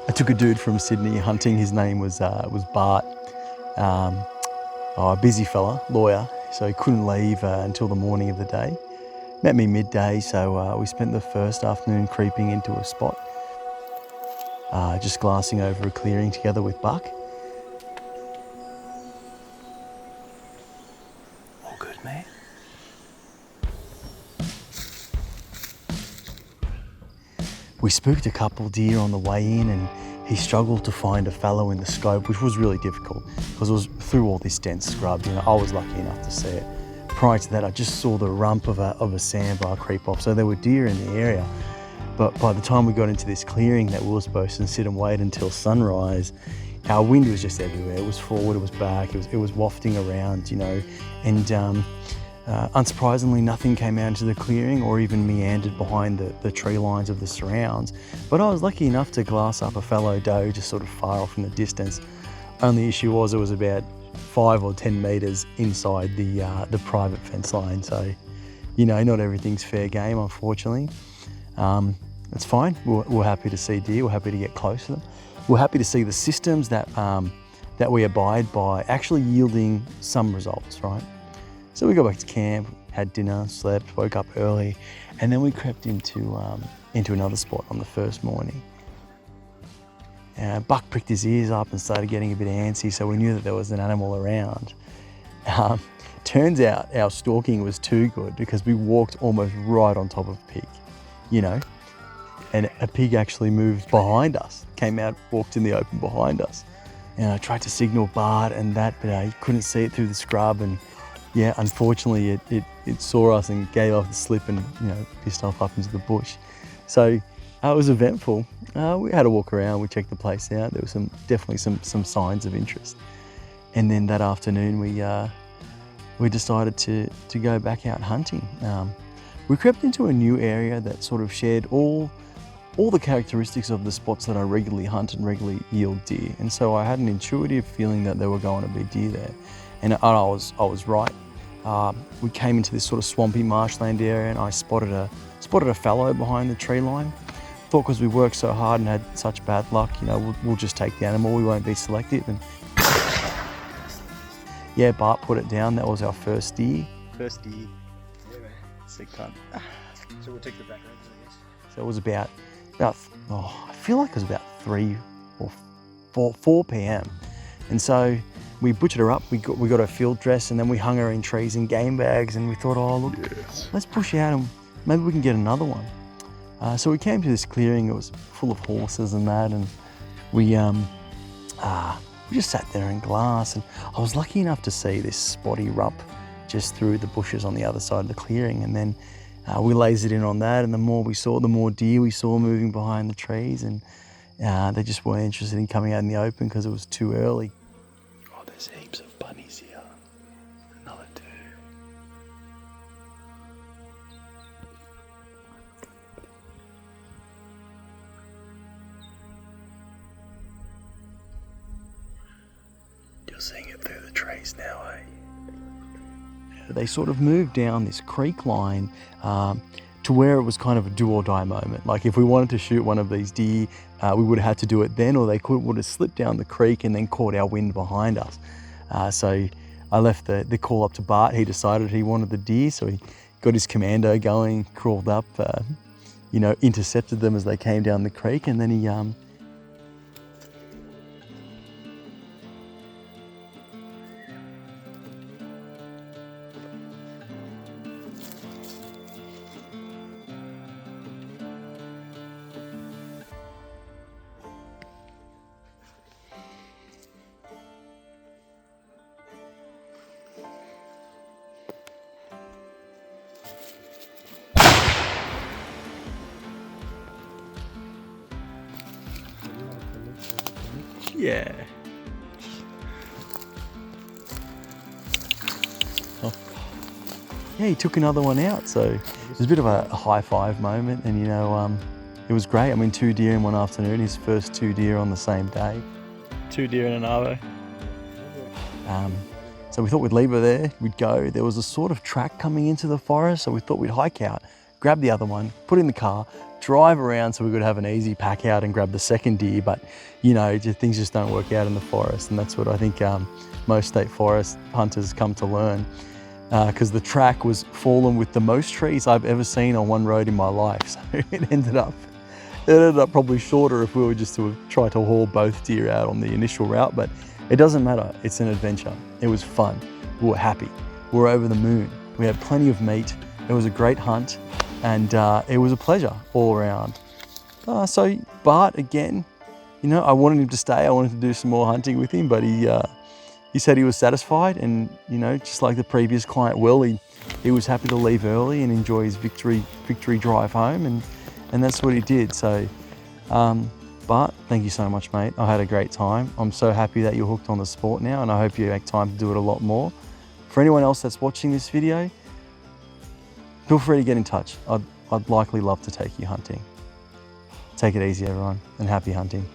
I took a dude from Sydney hunting. His name was Bart. A busy fella, lawyer, so he couldn't leave until the morning of the day. Met me midday, so we spent the first afternoon creeping into a spot, just glassing over a clearing together with Buck. All good, man. We spooked a couple deer on the way in, and he struggled to find a fallow in the scope, which was really difficult because it was through all this dense scrub. You know, I was lucky enough to see it. Prior to that, I just saw the rump of a sandbar creep off, so there were deer in the area. But by the time we got into this clearing that we were supposed to sit and wait until sunrise, our wind was just everywhere. It was forward, it was back, it was wafting around, you know, and unsurprisingly, nothing came out into the clearing or even meandered behind the tree lines of the surrounds. But I was lucky enough to glass up a fallow doe just sort of far off in the distance. Only issue was it was about 5 or 10 metres inside the private fence line. So, you know, not everything's fair game, unfortunately. It's fine. We're happy to see deer. We're happy to get close to them. We're happy to see the systems that we abide by actually yielding some results, right? So we got back to camp, had dinner, slept, woke up early, and then we crept into another spot on the first morning. Buck pricked his ears up and started getting a bit antsy, so we knew that there was an animal around. Turns out our stalking was too good because we walked almost right on top of a pig, you know, and a pig actually moved behind us, came out, walked in the open behind us. And I tried to signal Bart and that, but he couldn't see it through the scrub, and yeah, unfortunately it saw us and gave off the slip and, you know, pissed off up into the bush. So it was eventful. We had a walk around, we checked the place out. There was definitely some signs of interest. And then that afternoon we decided to go back out hunting. We crept into a new area that sort of shared all the characteristics of the spots that I regularly hunt and regularly yield deer. And so I had an intuitive feeling that there were going to be deer there. And I was right. We came into this sort of swampy marshland area, and I spotted a fallow behind the tree line. Thought because we worked so hard and had such bad luck, you know, we'll just take the animal, we won't be selective. And yeah, Bart put it down. That was our first deer. First deer. Yeah, man. Sick cunt. So we'll take the back roads, I guess. So it was about I feel like it was about 3 or 4 p.m. And so we butchered her up, we got her field dress, and then we hung her in trees in game bags, and we thought, oh look, yes, let's push out and maybe we can get another one. So we came to this clearing. It was full of horses and that, and we just sat there in glass, and I was lucky enough to see this spotty rump just through the bushes on the other side of the clearing, and then we lasered in on that, and the more we saw, the more deer we saw moving behind the trees, and they just weren't interested in coming out in the open because it was too early. Oh, there's heaps of bunnies here. Another two. You're seeing it through the trees now, eh? They sort of moved down this creek line to where it was kind of a do or die moment. Like if we wanted to shoot one of these deer, we would have had to do it then, or they would have slipped down the creek and then caught our wind behind us. So I left the call up to Bart. He decided he wanted the deer, so he got his commando going, crawled up, you know, intercepted them as they came down the creek, and then he yeah. Oh. Yeah, he took another one out, so it was a bit of a high five moment, and you know, it was great. I mean, 2 deer in one afternoon, his first 2 deer on the same day. 2 deer in an Arvo. So we thought we'd leave her there, we'd go. There was a sort of track coming into the forest, so we thought we'd hike out, grab the other one, put it in the car, drive around so we could have an easy pack out and grab the second deer, but you know, things just don't work out in the forest, and that's what I think most state forest hunters come to learn, because the track was fallen with the most trees I've ever seen on one road in my life. So it ended up probably shorter if we were just to try to haul both deer out on the initial route, but it doesn't matter. It's an adventure. It was fun. We were happy. We were over the moon. We had plenty of meat. It was a great hunt, and it was a pleasure all around. So Bart, again, you know, I wanted him to stay. I wanted to do some more hunting with him, but he said he was satisfied, and you know, just like the previous client Will, he was happy to leave early and enjoy his victory drive home, and that's what he did. So Bart, thank you so much, mate. I had a great time. I'm so happy that you're hooked on the sport now, and I hope you make time to do it a lot more. For anyone else that's watching this video, feel free to get in touch. I'd likely love to take you hunting. Take it easy, everyone, and happy hunting.